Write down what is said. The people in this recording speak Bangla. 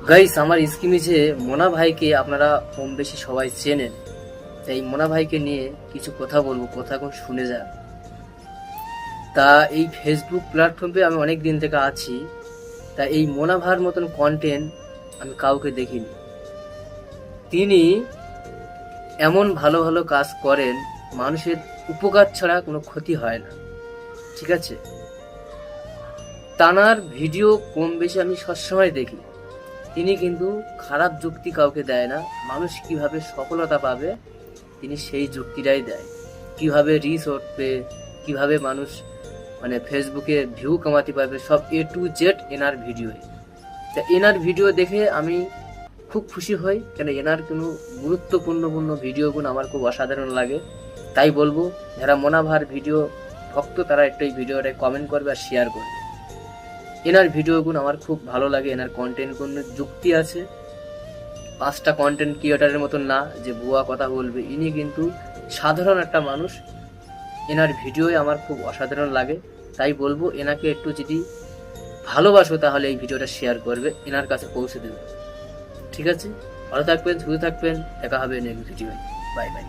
গাইস, আমার স্কিমিজে মোনা ভাইকে আপনারা কম বেশি সবাই চেনেন। তাই মোনা ভাইকে নিয়ে কিছু কথা বলবো, কথা এখন শুনে যান। তা এই ফেসবুক প্ল্যাটফর্মে আমি অনেক দিন থেকে আছি। তা এই মোনা ভাইয়ের মতন কন্টেন্ট আমি কাউকে দেখিনি। তিনি এমন ভালো ভালো কাজ করেন, মানুষের উপকার ছাড়া কোনো ক্ষতি হয় না, ঠিক আছে? তানার ভিডিও কম বেশি আমি সবসময় দেখি। তিনি কিন্তু খারাপ যুক্তি কাউকে দেয় না। মানুষ কিভাবে সফলতা পাবে তিনি সেই যুক্তিটাই দেয়। কিভাবে রিচ উঠবে, কিভাবে মানুষ ফেসবুকে ভিউ কামাতে পারবে, সব A to Z এনার ভিডিওই। তা এনার ভিডিও দেখে আমি খুব খুশি হই, কেন এনার কোনো গুরুত্বপূর্ণ ভিডিওগুলো আমার খুব অসাধারণ লাগে। তাই বলবো, যারা মোনাভার ভিডিও ভক্ত তারা একটু এই ভিডিওটা কমেন্ট করবে আর শেয়ার করবে। এনার ভিডিওগুলো আমার খুব ভালো লাগে। এনার কন্টেন্টগুলো যুক্তি আছে। 5টা কন্টেন্ট ক্রিয়েটারের মতন না যে ভুয়া কথা বলবে। ইনি কিন্তু সাধারণ একটা মানুষ। এনার ভিডিওই আমার খুব অসাধারণ লাগে। তাই বলবো, এনাকে একটু যদি ভালোবাসো তাহলে এই ভিডিওটা শেয়ার করবে, এনার কাছে পৌঁছে দেবে, ঠিক আছে? ভালো থাকবেন, সুস্থ থাকবেন, দেখা হবে নেক্সট ভিডিও। Bye bye.